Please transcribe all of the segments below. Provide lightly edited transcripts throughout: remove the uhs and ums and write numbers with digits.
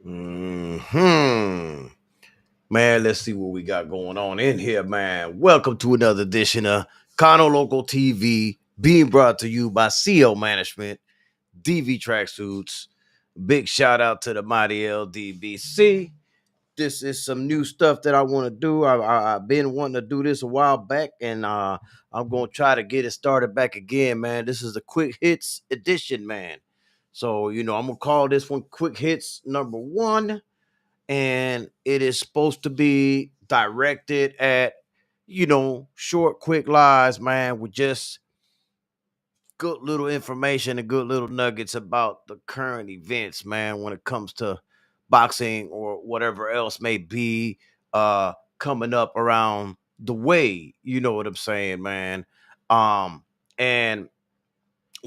Hmm. Man, let's see what we got going on in here, man. Welcome to another edition of Kano Local TV, being brought to you by CL Management, DV Tracksuits. Big shout out to the mighty LDBC. This is some new stuff that I want to do. I've been wanting to do this a while back, and I'm gonna try to get it started back again, man. This is the quick hits edition, man. So I'm gonna call this one quick hits number one, and it is supposed to be directed at short, quick lies, man, with just good little information and good little nuggets about the current events, man, when it comes to boxing or whatever else may be coming up around the way. You know what I'm saying, man. And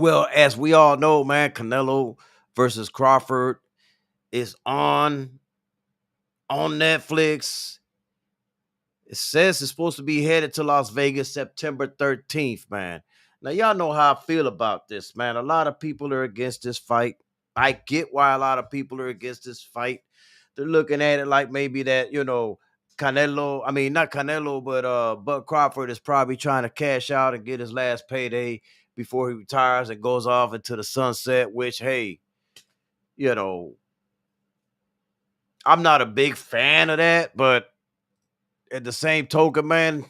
well, as we all know, man, Canelo versus Crawford is on Netflix. It says it's supposed to be headed to Las Vegas September 13th, man. Now, y'all know how I feel about this, man. A lot of people are against this fight. I get why a lot of people are against this fight. They're looking at it like maybe that, Canelo, I mean, not Canelo, but Bud Crawford is probably trying to cash out and get his last payday before he retires and goes off into the sunset, which, hey, you know, I'm not a big fan of that, but at the same token, man,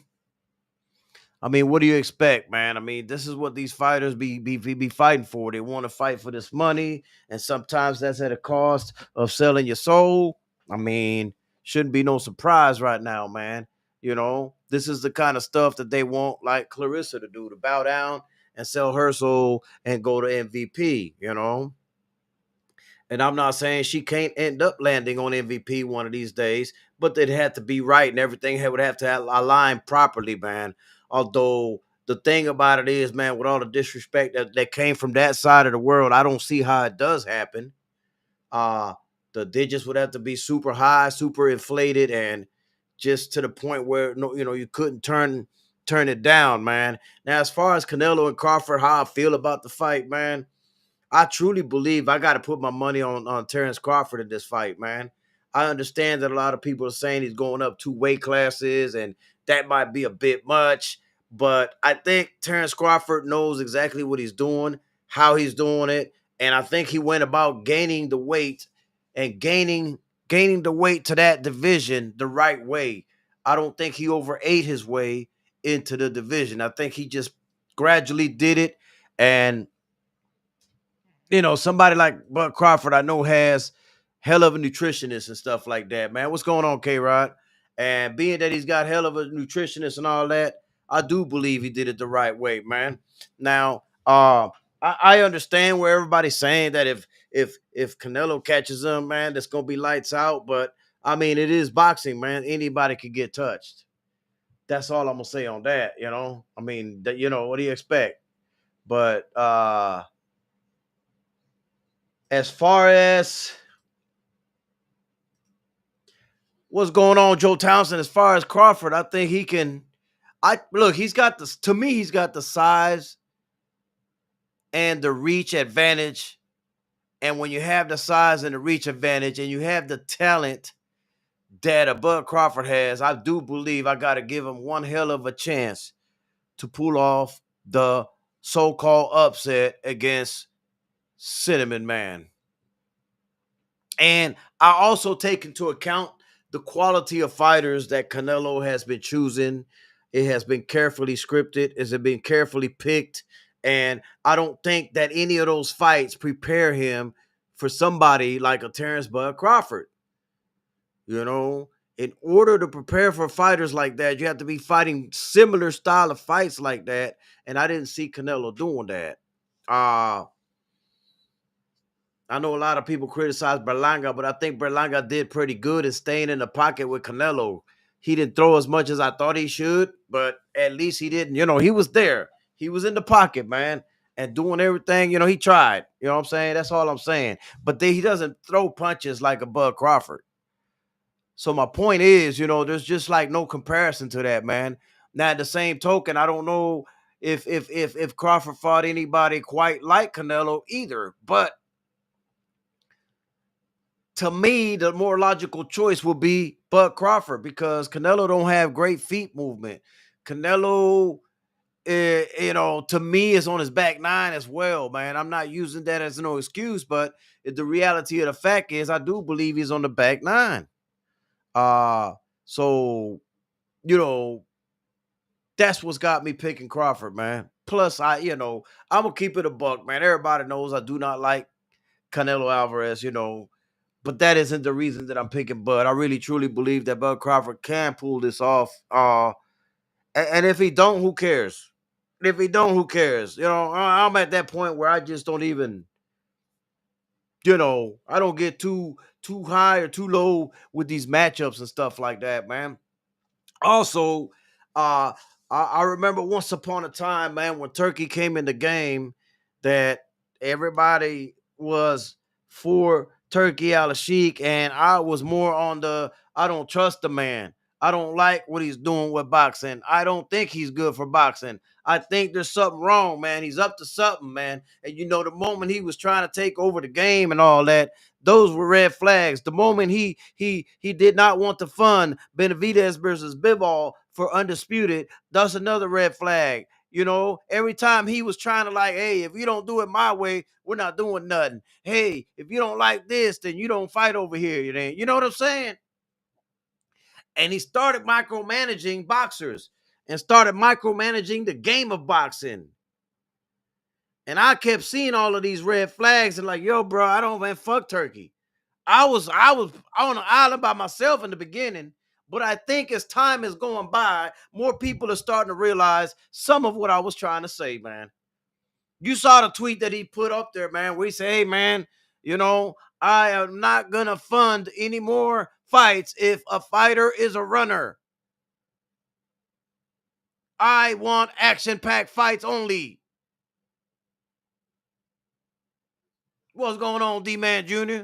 I mean, what do you expect, man? I mean, this is what these fighters be fighting for. They want to fight for this money, and sometimes that's at a cost of selling your soul. I mean, shouldn't be no surprise right now, man. This is the kind of stuff that they want, like Clarissa to do, to bow down and sell her soul and go to MVP. And I'm not saying she can't end up landing on MVP one of these days, but it had to be right and everything would have to align properly, man. Although the thing about it is, man, with all the disrespect that came from that side of the world, I don't see how it does happen. Uh, the digits would have to be super high, super inflated, and just to the point where you couldn't turn it down, man. Now, as far as Canelo and Crawford, how I feel about the fight, man, I truly believe I got to put my money on Terrence Crawford in this fight, man. I understand that a lot of people are saying he's going up 2 weight classes, and that might be a bit much. But I think Terrence Crawford knows exactly what he's doing, how he's doing it, and I think he went about gaining the weight and gaining the weight to that division the right way. I don't think he overate his way into the division. I think he just gradually did it, and somebody like Bud Crawford, I know has hell of a nutritionist and stuff like that, man. What's going on, K Rod? And being that he's got hell of a nutritionist and all that, I do believe he did it the right way, man. Now, I understand where everybody's saying that if Canelo catches him, man, that's gonna be lights out. But I mean, it is boxing, man. Anybody could get touched. That's all I'm gonna say on that. I mean, what do you expect? But as far as what's going on, Joe Townsend, as far as Crawford, I think he can. I look, he's got the to me, he's got the size and the reach advantage. And when you have the size and the reach advantage, and you have the talent that a Bud Crawford has, I do believe I got to give him one hell of a chance to pull off the so-called upset against Cinnamon Man. And I also take into account the quality of fighters that Canelo has been choosing. It has been carefully scripted, it has been carefully picked. And I don't think that any of those fights prepare him for somebody like a Terrence Bud Crawford. In order to prepare for fighters like that, you have to be fighting similar style of fights like that. And I didn't see Canelo doing that. Uh, I know a lot of people criticize Berlanga, but I think Berlanga did pretty good in staying in the pocket with Canelo. He didn't throw as much as I thought he should, but at least he didn't. He was there. He was in the pocket, man, and doing everything. He tried. You know what I'm saying? That's all I'm saying. But he doesn't throw punches like a Bud Crawford. So my point is, there's just like no comparison to that, man. Now, at the same token, I don't know if Crawford fought anybody quite like Canelo either, but to me, the more logical choice would be Bud Crawford because Canelo don't have great feet movement. Canelo, to me, is on his back nine as well, man. I'm not using that as no excuse, but the reality of the fact is, I do believe he's on the back nine. Uh, so you know, that's what's got me picking Crawford, man. Plus, I'm gonna keep it a buck, man. Everybody knows I do not like Canelo Alvarez, but that isn't the reason that I'm picking Bud. I really truly believe that Bud Crawford can pull this off. And if he don't, who cares? If he don't, who cares? I'm at that point where I just don't even, I don't get too high or too low with these matchups and stuff like that, man. Also, uh, I remember once upon a time, man, when Turkey came in the game, that everybody was for Turkey Al Sheikh, and I was more on the I don't trust the man. I don't like what he's doing with boxing. I don't think he's good for boxing. I think there's something wrong, man. He's up to something, man. And the moment he was trying to take over the game and all that, those were red flags. The moment he did not want to fund Benavidez versus Bivol for undisputed, that's another red flag. Every time he was trying to like, hey, if you don't do it my way, we're not doing nothing. Hey, if you don't like this, then you don't fight over here. You know what I'm saying? And he started micromanaging boxers and started micromanaging the game of boxing. And I kept seeing all of these red flags and like, yo, bro, I don't, man, fuck Turkey. I was on an island by myself in the beginning, but I think as time is going by, more people are starting to realize some of what I was trying to say, man. You saw the tweet that he put up there, man, where he said, hey, man, I am not going to fund any more fights if a fighter is a runner. I want action-packed fights only. What's going on, D-Man Jr.?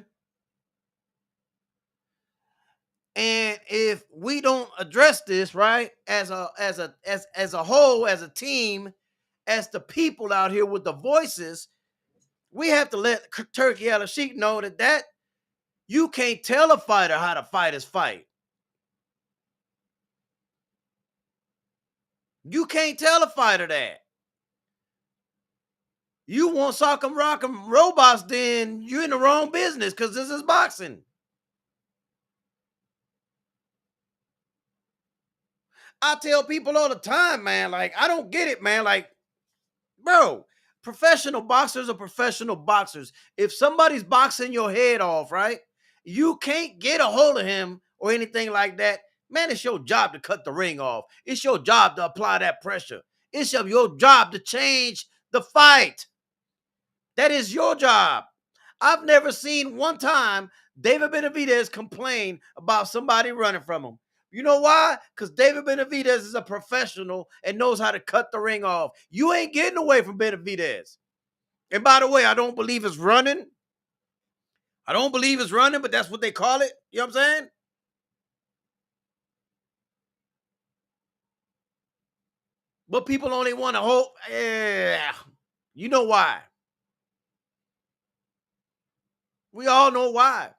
And if we don't address this, right, as a whole, as a team, as the people out here with the voices, we have to let Turkey Al Sheikh know that you can't tell a fighter how to fight his fight. You can't tell a fighter that. You want sock'em rock'em robots, then you're in the wrong business because this is boxing. I tell people all the time, man, like, I don't get it, man. Like, bro, professional boxers are professional boxers. If somebody's boxing your head off, right, you can't get a hold of him or anything like that. Man, it's your job to cut the ring off. It's your job to apply that pressure. It's your job to change the fight. That is your job. I've never seen one time David Benavidez complain about somebody running from him. You know why? Because David Benavidez is a professional and knows how to cut the ring off. You ain't getting away from Benavidez. And by the way, I don't believe it's running. I don't believe it's running, but that's what they call it. You know what I'm saying? But people only want to hold. Yeah. You know why. We all know why.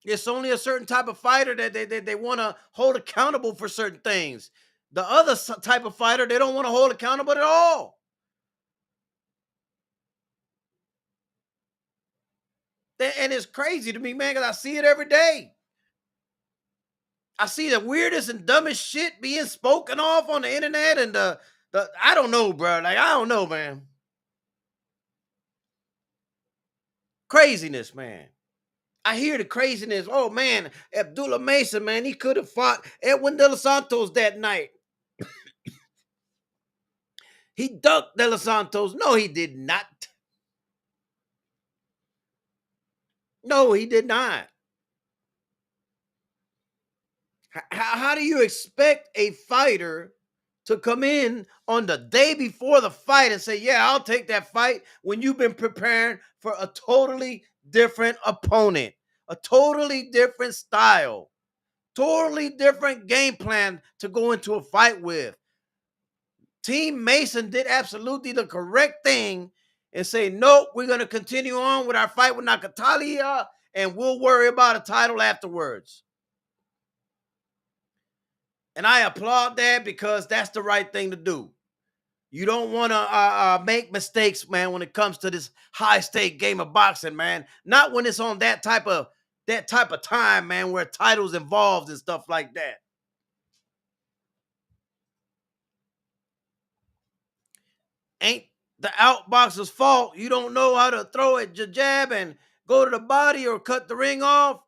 It's only a certain type of fighter that they want to hold accountable for certain things. The other type of fighter, they don't want to hold accountable at all. And it's crazy to me, man, because I see it every day. I see the weirdest and dumbest shit being spoken off on the internet and the I don't know, bro. Like, I don't know, man. Craziness, man. I hear the craziness. Oh, man, Abdullah Mason, man, he could have fought Edwin De Los Santos that night. He ducked De Los Santos. No, he did not. No, he did not. How do you expect a fighter to come in on the day before the fight and say, yeah, I'll take that fight when you've been preparing for a totally different opponent, a totally different style, totally different game plan to go into a fight with? Team Mason did absolutely the correct thing and say, nope, we're going to continue on with our fight with Nakatalia and we'll worry about a title afterwards. And I applaud that because that's the right thing to do. You don't want to make mistakes, man, when it comes to this high stake game of boxing, man. Not when it's on that type of time, man, where titles involved and stuff like that. Ain't the outboxer's fault. You don't know how to throw it, your jab, and go to the body or cut the ring off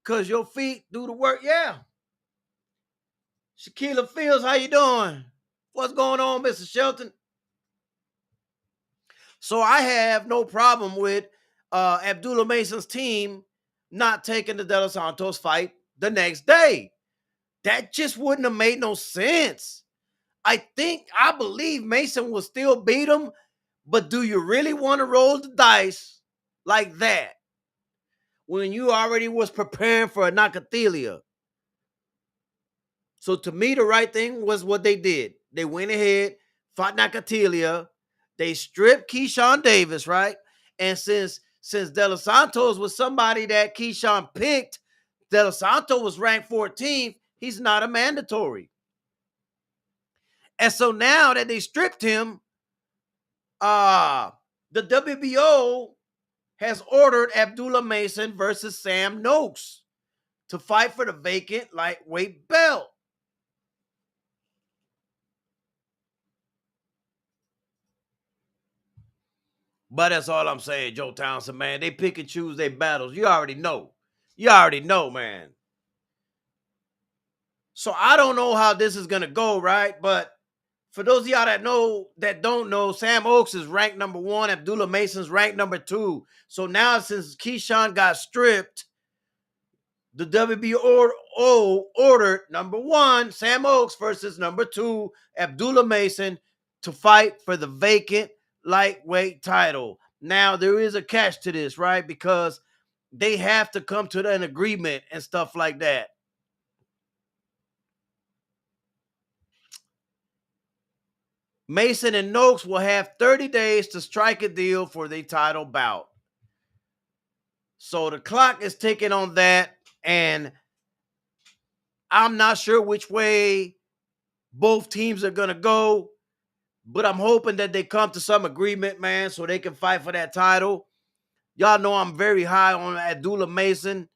because your feet do the work. Yeah. Shaquilla Fields, how you doing? What's going on, Mr. Shelton? So I have no problem with Abdullah Mason's team not taking the De Los Santos fight the next day. That just wouldn't have made no sense. I believe Mason will still beat him, but do you really want to roll the dice like that when you already was preparing for a Nakathelia? So to me, the right thing was what they did. They went ahead, fought Nakatilia. They stripped Keyshawn Davis, right? And since De Los Santos was somebody that Keyshawn picked, De Los Santos was ranked 14th. He's not a mandatory. And so now that they stripped him, the WBO has ordered Abdullah Mason versus Sam Noakes to fight for the vacant lightweight belt. But that's all I'm saying, Joe Townsend, man. They pick and choose their battles. You already know. You already know, man. So I don't know how this is gonna go, right? But for those of y'all that don't know, Sam Oaks is ranked number 1. Abdullah Mason's ranked number 2. So now since Keyshawn got stripped, the WBO ordered number 1, Sam Oaks versus number 2, Abdullah Mason, to fight for the vacant lightweight title. Now, there is a catch to this, right? Because they have to come to an agreement and stuff like that. Mason and Noakes will have 30 days to strike a deal for the title bout. So the clock is ticking on that, and I'm not sure which way both teams are going to go, but I'm hoping that they come to some agreement, man, so they can fight for that title. Y'all know I'm very high on Abdullah Mason.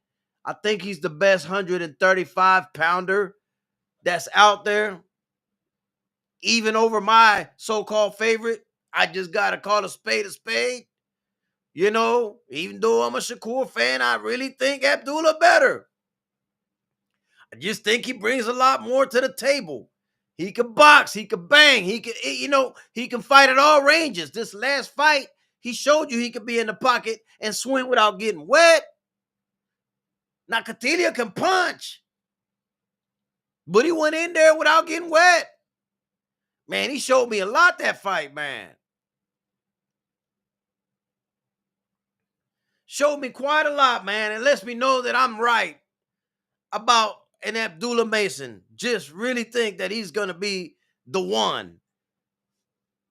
I think he's the best 135-pounder that's out there. Even over my so-called favorite, I just got to call a spade a spade. You know, even though I'm a Shakur fan, I really think Abdullah better. I just think he brings a lot more to the table. He can box, he can bang, he can fight at all ranges. This last fight, he showed you he could be in the pocket and swing without getting wet. Now, Catilia can punch, but he went in there without getting wet. Man, he showed me a lot that fight, man. Showed me quite a lot, man. It lets me know that I'm right about an Abdullah Mason. Just really think that he's going to be the one.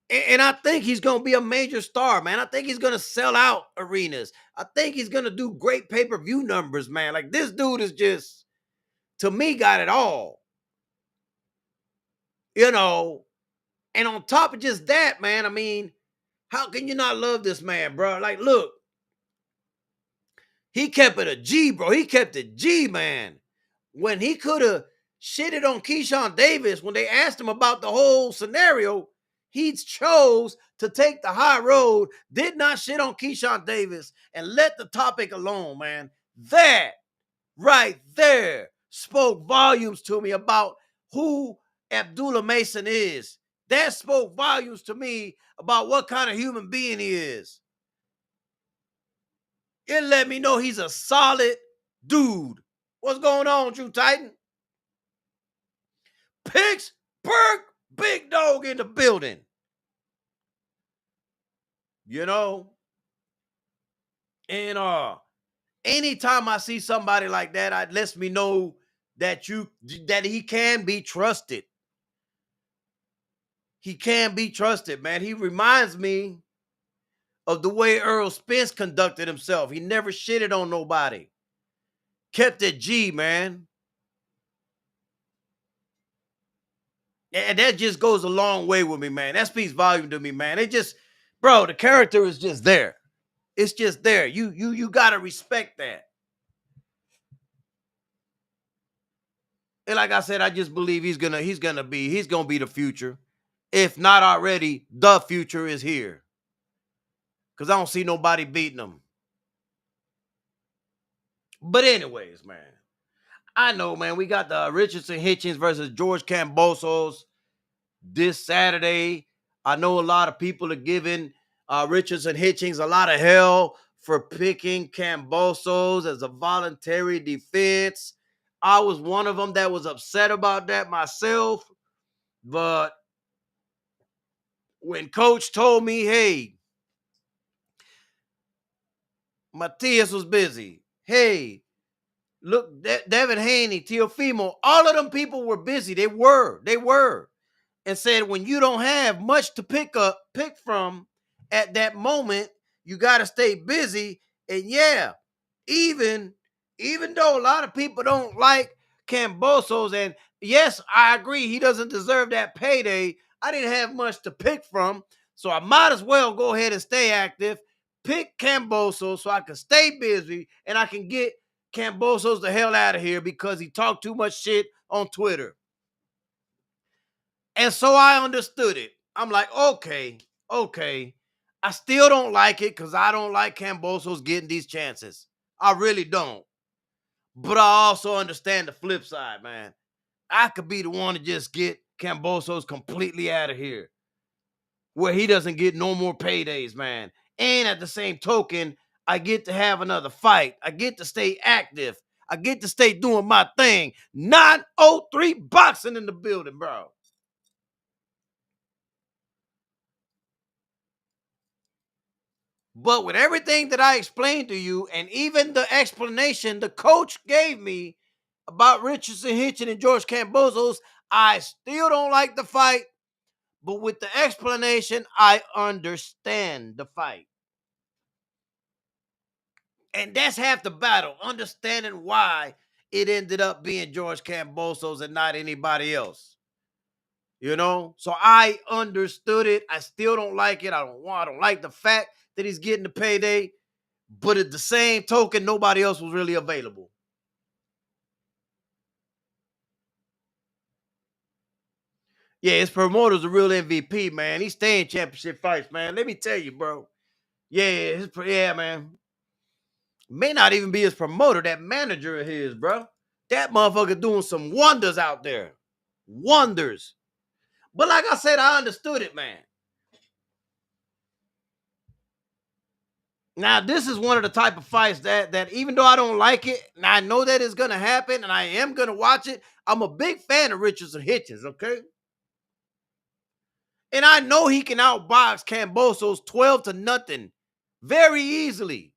And I think he's going to be a major star, man. I think he's going to sell out arenas. I think he's going to do great pay-per-view numbers, man. Like, this dude is just, to me, got it all. You know, and on top of just that, man, I mean, how can you not love this man, bro? Like, look, he kept it a G, bro. He kept it G, man. When he could have shitted on Keyshawn Davis, when they asked him about the whole scenario, he chose to take the high road, did not shit on Keyshawn Davis, and let the topic alone, man. That right there spoke volumes to me about who Abdullah Mason is. That spoke volumes to me about what kind of human being he is. It let me know he's a solid dude. What's going on, Drew Titan? Pittsburgh big dog in the building. You know? And anytime I see somebody like that, it lets me know that he can be trusted. He can be trusted, man. He reminds me of the way Earl Spence conducted himself. He never shitted on nobody. Kept it G, man. And that just goes a long way with me, man. That speaks volume to me, man. It just, bro, the character is just there. It's just there. You gotta respect that. And like I said, I just believe he's gonna be the future. If not already, the future is here. Cause I don't see nobody beating him. But anyways, man, I know, man, we got the Richardson Hitchens versus George Kambosos this Saturday. I know a lot of people are giving Richardson Hitchens a lot of hell for picking Kambosos as a voluntary defense. I was one of them that was upset about that myself. But when coach told me, hey, Matias was busy. Hey, look, Devin Haney, Teofimo, all of them people were busy. They were. And said when you don't have much to pick from at that moment, you got to stay busy. And yeah, even even though a lot of people don't like Cambosos, and yes, I agree he doesn't deserve that payday. I didn't have much to pick from, so I might as well go ahead and stay active. Pick Cambosos so I can stay busy and I can get Cambosos the hell out of here because he talked too much shit on Twitter. And so I understood it. I'm like, okay. I still don't like it because I don't like Cambosos getting these chances. I really don't. But I also understand the flip side, man. I could be the one to just get Cambosos completely out of here, where he doesn't get no more paydays, man. And at the same token, I get to have another fight. I get to stay active. I get to stay doing my thing. 903 boxing in the building, bro. But with everything that I explained to you, and even the explanation the coach gave me about Richardson Hitchin and George Kambosos, I still don't like the fight. But with the explanation, I understand the fight. And that's half the battle, understanding why it ended up being George Kambosos and not anybody else. You know? So I understood it. I still don't like it. I don't like the fact that he's getting the payday. But at the same token, nobody else was really available. Yeah, his promoter's a real MVP, man. He's staying championship fights, man. Let me tell you, bro. Yeah, man. May not even be his promoter, that manager of his, bro. That motherfucker doing some wonders out there. Wonders. But like I said, I understood it, man. Now, this is one of the type of fights that even though I don't like it, and I know that it's gonna happen, and I am gonna watch it. I'm a big fan of Richardson Hitchens, okay? And I know he can outbox Cambosos 12 to nothing very easily.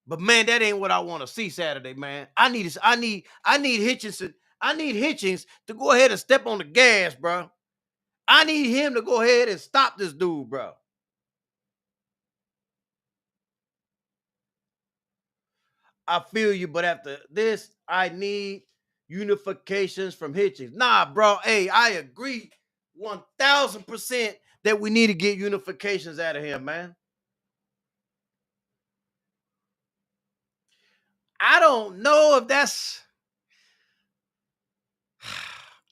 But man, that ain't what I want to see Saturday, man. I need Hitchinson. I need Hitchens to go ahead and step on the gas, bro. I need him to go ahead and stop this dude, bro. I feel you, but after this, I need unifications from Hitchens. Nah, bro. Hey, I agree 1000% that we need to get unifications out of him, man. I don't know if that's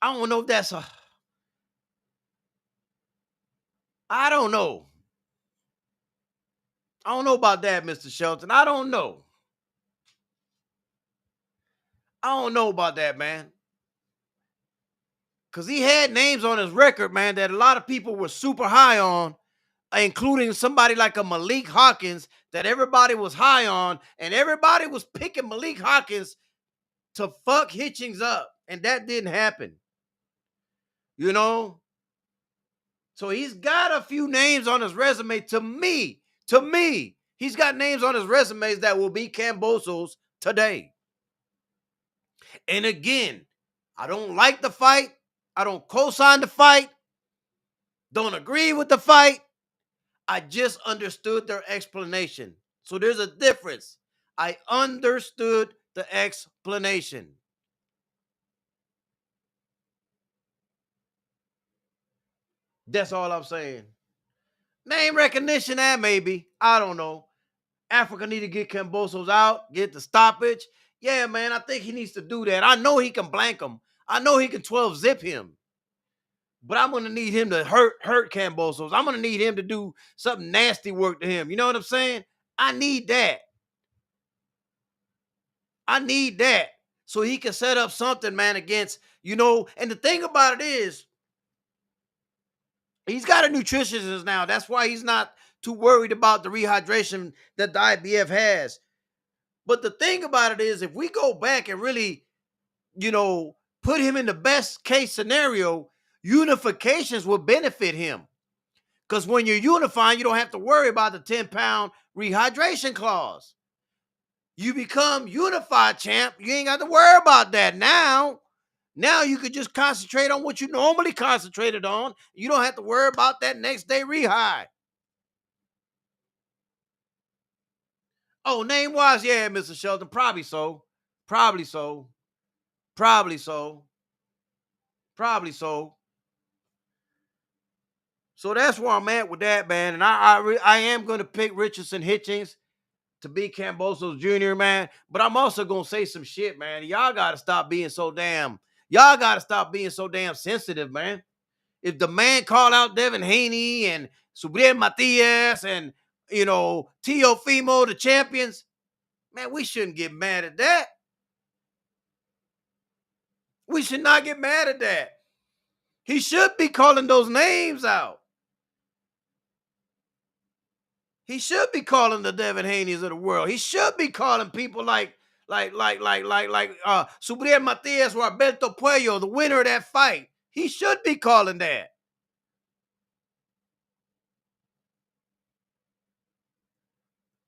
I don't know if that's a I don't know. I don't know about that, Mr. Shelton. I don't know. I don't know about that, man. Cause he had names on his record, man, that a lot of people were super high on, including somebody like a Malik Hawkins that everybody was high on, and everybody was picking Malik Hawkins to fuck Hitchings up, and that didn't happen. You know? So he's got a few names on his resume. To me, he's got names on his resumes that will be Cambosos today. And again, I don't like the fight. I don't co-sign the fight. Don't agree with the fight. I just understood their explanation. So there's a difference. I understood the explanation. That's all I'm saying. Name recognition, that maybe. I don't know. Africa need to get Cambosos out, get the stoppage. Yeah, man, I think he needs to do that. I know he can blank him. I know he can 12 zip him. But I'm gonna need him to hurt Cambosos. I'm gonna need him to do something nasty work to him. You know what I'm saying? I need that. I need that. So he can set up something, man, against, and the thing about it is, he's got a nutritionist now. That's why he's not too worried about the rehydration that the IBF has. But the thing about it is, if we go back and really, put him in the best case scenario, unifications will benefit him. Because when you're unifying, you don't have to worry about the 10-pound rehydration clause. You become unified champ. You ain't got to worry about that now. Now you could just concentrate on what you normally concentrated on. You don't have to worry about that next day rehide. Oh, name wise, yeah, Mr. Shelton, probably so. Probably so. Probably so. Probably so. So that's where I'm at with that, man. And I am going to pick Richardson Hitchens to be Cambosos Jr., man. But I'm also going to say some shit, man. Y'all got to stop being so damn. Y'all got to stop being so damn sensitive, man. If the man called out Devin Haney and Subriel Matias and, Teofimo, the champions, man, we shouldn't get mad at that. We should not get mad at that. He should be calling those names out. He should be calling the Devin Haneys of the world. He should be calling people like Subriel Matias or Alberto Puello, the winner of that fight. He should be calling that.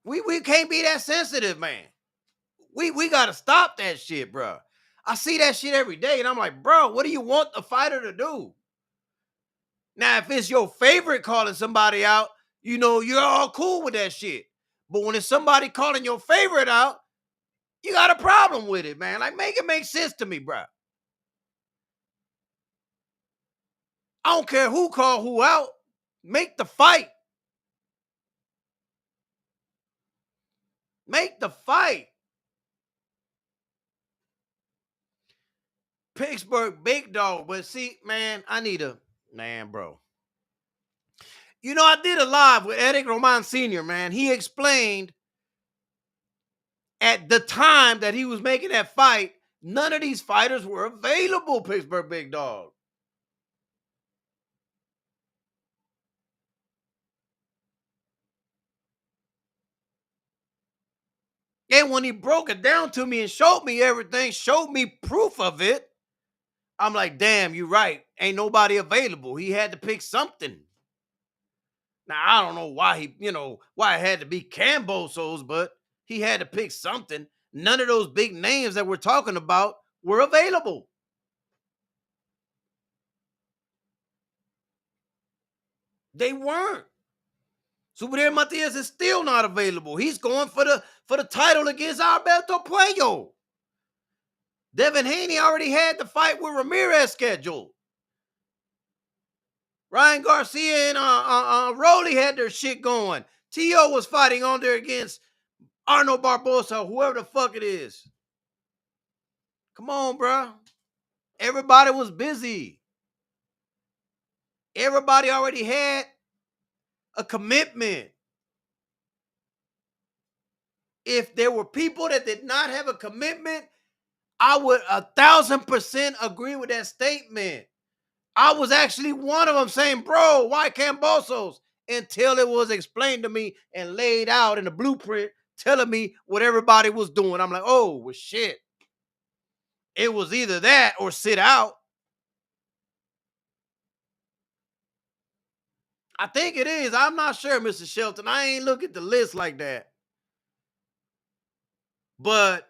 We can't be that sensitive, man. We gotta stop that shit, bro. I see that shit every day, and I'm like, bro, what do you want the fighter to do? Now, if it's your favorite calling somebody out, you're all cool with that shit. But when it's somebody calling your favorite out, you got a problem with it, man. Like, make it make sense to me, bro. I don't care who called who out. Make the fight. Make the fight. Pittsburgh big dog. But see, man, bro. I did a live with Eric Roman Sr., man. He explained at the time that he was making that fight, none of these fighters were available, Pittsburgh big dog. And when he broke it down to me and showed me everything, showed me proof of it, I'm like, damn, you're right. Ain't nobody available. He had to pick something. Now, I don't know why it had to be Cambosos, but he had to pick something. None of those big names that we're talking about were available. They weren't. Subriel Matias is still not available. He's going for the title against Alberto Puello. Devin Haney already had the fight with Ramirez scheduled. Ryan Garcia and Rolly had their shit going. T.O. was fighting on there against Arnold Barbosa, whoever the fuck it is. Come on, bro. Everybody was busy. Everybody already had a commitment. If there were people that did not have a commitment, I would 1,000% agree with that statement. I was actually one of them saying, bro, why Cambosos? Until it was explained to me and laid out in the blueprint telling me what everybody was doing. I'm like, oh, well, shit. It was either that or sit out. I think it is. I'm not sure, Mr. Shelton. I ain't look at the list like that. But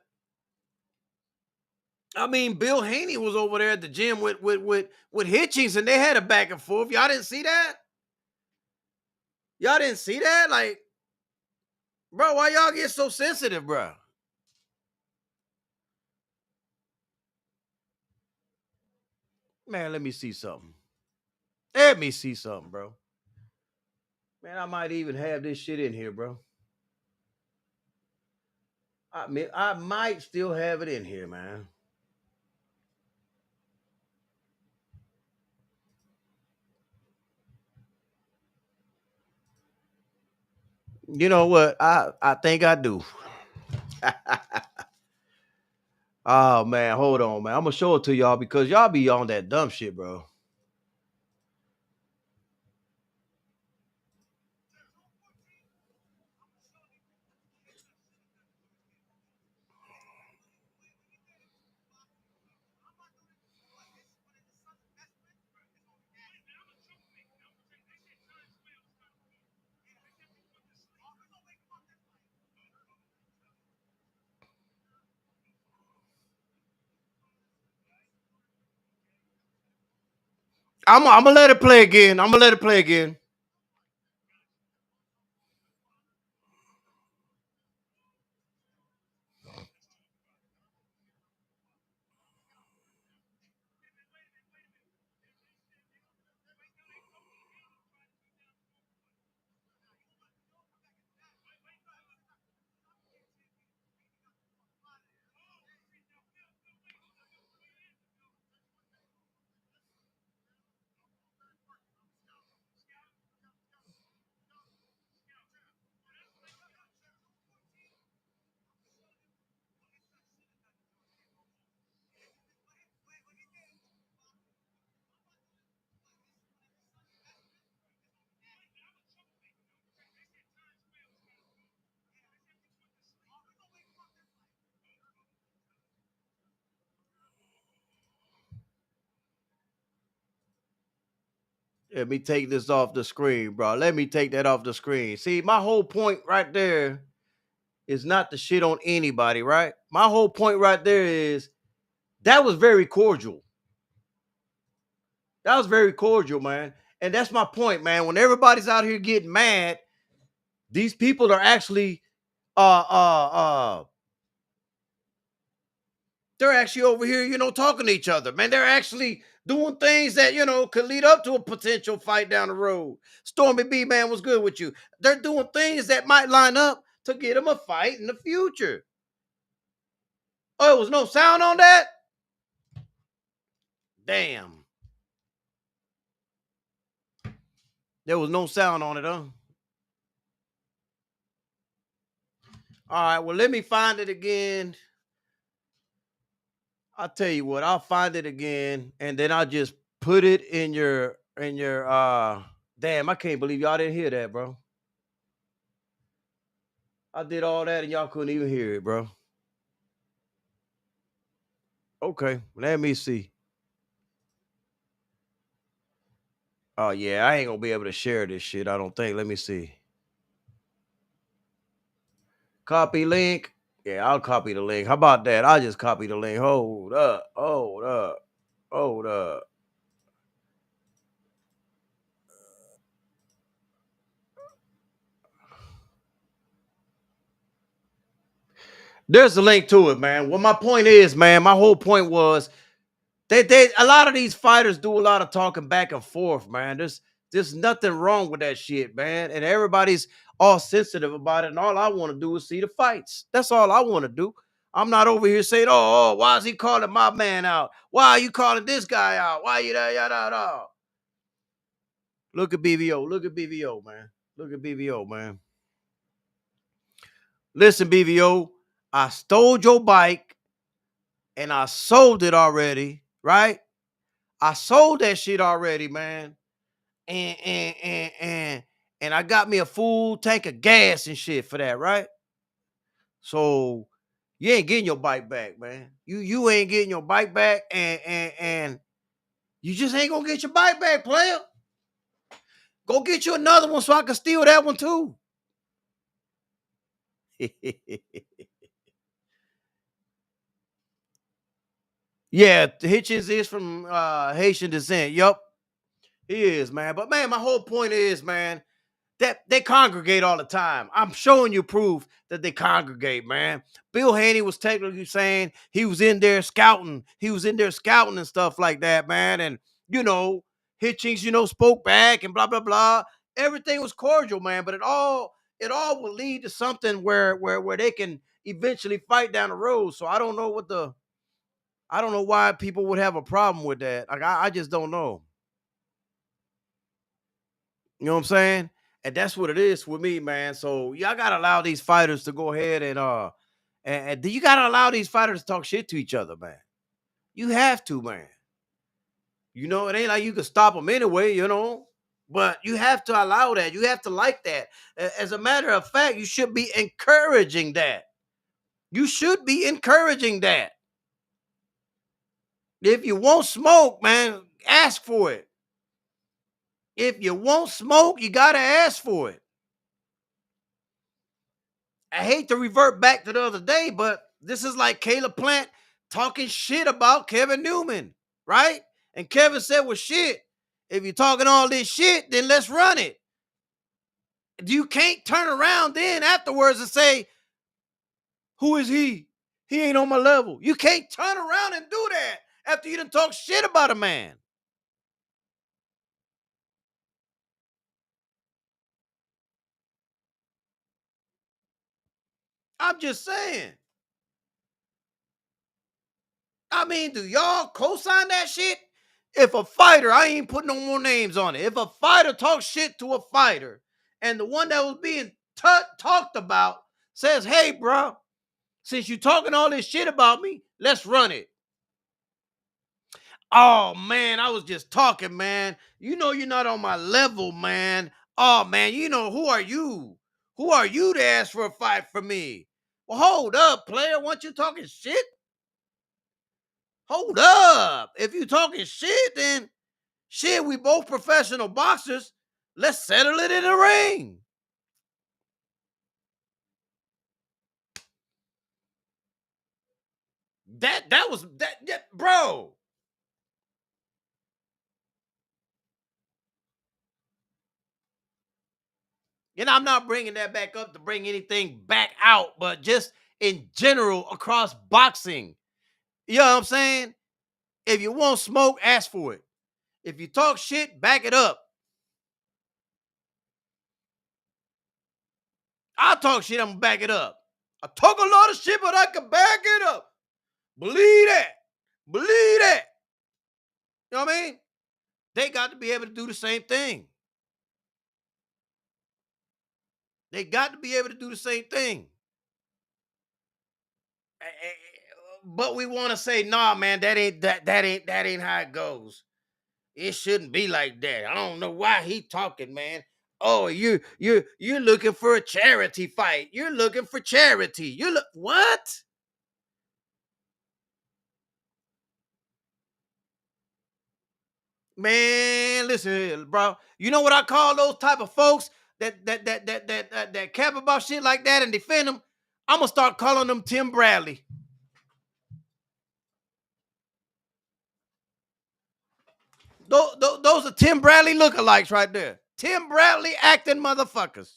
I mean, Bill Haney was over there at the gym with Hitchings, and they had a back and forth. Y'all didn't see that? Y'all didn't see that? Like, bro, why y'all get so sensitive, bro? Man, let me see something. Let me see something, bro. Man, I might even have this shit in here, bro. I mean, I might still have it in here, man. You know what? I think I do. Oh man, hold on, man. I'm gonna show it to y'all because y'all be on that dumb shit, bro. I'm gonna let it play again. I'm gonna let it play again. Let me take this off the screen, bro. Let me take that off the screen. See, my whole point right there is not to shit on anybody, right? My whole point right there is that was very cordial. That was very cordial, man. And that's my point, man. When everybody's out here getting mad, these people are actually uh uh uh they're actually over here, talking to each other, man. They're actually doing things that, could lead up to a potential fight down the road. Stormy B, man, was good with you. They're doing things that might line up to get them a fight in the future. Oh, there was no sound on that? Damn. There was no sound on it, huh? All right, well, let me find it again. I'll tell you what, I'll find it again, and then I'll just put it in your damn, I can't believe y'all didn't hear that, bro. I did all that and y'all couldn't even hear it, bro. Okay, let me see. Oh yeah, I ain't gonna be able to share this shit. I don't think. Let me see. Copy link. Yeah, I'll copy the link. How about that? I'll just copy the link. Hold up. Hold up. Hold up. There's a link to it, man. Well, my point is, man, my whole point was they a lot of these fighters do a lot of talking back and forth, man. There's nothing wrong with that shit, man. And everybody's all sensitive about it. And all I want to do is see the fights. That's all I want to do. I'm not over here saying, why is he calling my man out? Why are you calling this guy out? Why you da yada da? Look at BVO. Look at BVO, man. Look at BVO, man. Listen, BVO, I stole your bike and I sold it already, right? I sold that shit already, man. And I got me a full tank of gas and shit for that, right? So you ain't getting your bike back, man. You ain't getting your bike back, and you just ain't gonna get your bike back, player. Go get you another one so I can steal that one too. Yeah, Hitchens is from Haitian descent. Yup, he is, man. But man, my whole point is, man, that they congregate all the time. I'm showing you proof that they congregate, man. Bill Haney was technically saying he was in there scouting. He was in there scouting and stuff like that, man. And Hitchings, spoke back and blah blah blah. Everything was cordial, man. But it all will lead to something where they can eventually fight down the road. So I don't know why people would have a problem with that. Like I just don't know. You know what I'm saying? And that's what it is with me, man. So y'all gotta allow these fighters to go ahead and you gotta allow these fighters to talk shit to each other, man. You have to, man. It ain't like you can stop them anyway. But you have to allow that. You have to like that. As a matter of fact, you should be encouraging that. You should be encouraging that. If you want smoke, man, ask for it. If you want smoke, you gotta ask for it. I hate to revert back to the other day, but this is like Caleb Plant talking shit about Kevin Newman, right? And Kevin said, well, shit, if you're talking all this shit, then let's run it. You can't turn around then afterwards and say, who is he? He ain't on my level. You can't turn around and do that after you done talk shit about a man. I'm just saying. I mean, do y'all co-sign that shit? If a fighter, I ain't putting no more names on it. If a fighter talks shit to a fighter, and the one that was being talked about says, "Hey, bro, since you talking all this shit about me, let's run it." Oh man, I was just talking, man. You're not on my level, man. Oh man, who are you? Who are you to ask for a fight from me? Well, hold up, player. Weren't you talking shit? Hold up. If you talking shit, then shit, we both professional boxers. Let's settle it in the ring. That was that, bro. And I'm not bringing that back up to bring anything back out, but just in general across boxing. You know what I'm saying? If you want smoke, ask for it. If you talk shit, back it up. I talk shit, I'm gonna back it up. I talk a lot of shit, but I can back it up. Believe that. Believe that. You know what I mean? They got to be able to do the same thing. They got to be able to do the same thing. But we want to say, nah, man, that ain't how it goes. It shouldn't be like that. I don't know why he talking, man. Oh, you're looking for a charity fight. You're looking for charity. You look what? Man, listen here, bro. You know what I call those type of folks that cap about shit like that and defend them? I'm gonna start calling them Tim Bradley. Those are Tim Bradley lookalikes right there. Tim Bradley acting motherfuckers.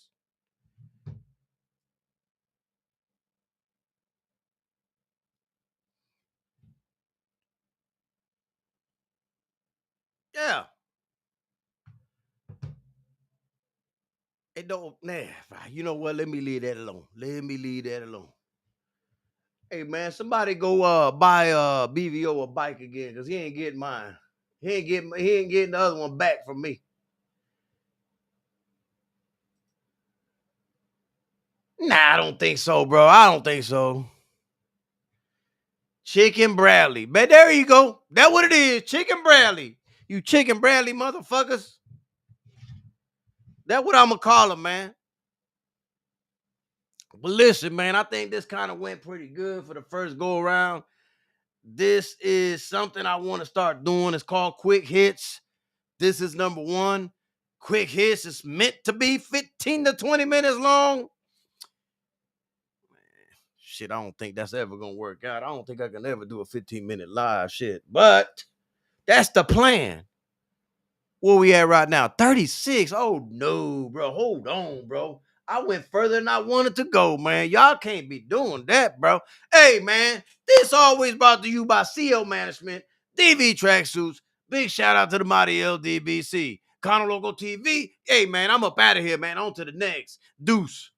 Yeah. It don't, nah, you know what? Let me leave that alone. Let me leave that alone. Hey man, somebody go buy BVO a bike again, because he ain't getting mine. He ain't getting the other one back from me. Nah, I don't think so, bro. I don't think so. Chicken Bradley. But there you go. That's what it is. Chicken Bradley. You Chicken Bradley motherfuckers. That's what I'm gonna call him, man. But listen, man, I think this kind of went pretty good for the first go around. This is something I want to start doing. It's called quick hits. This is number one. Quick hits is meant to be 15 to 20 minutes long. Shit, I don't think that's ever gonna work out. I don't think I can ever do a 15-minute live shit. But that's the plan. Where we at right now? 36. Oh no, bro. Hold on, bro. I went further than I wanted to go, man. Y'all can't be doing that, bro. Hey, man, this always brought to you by CO Management, DV Tracksuits. Big shout out to the mighty LDBC. Local TV. Hey, man, I'm up out of here, man. On to the next. Deuce.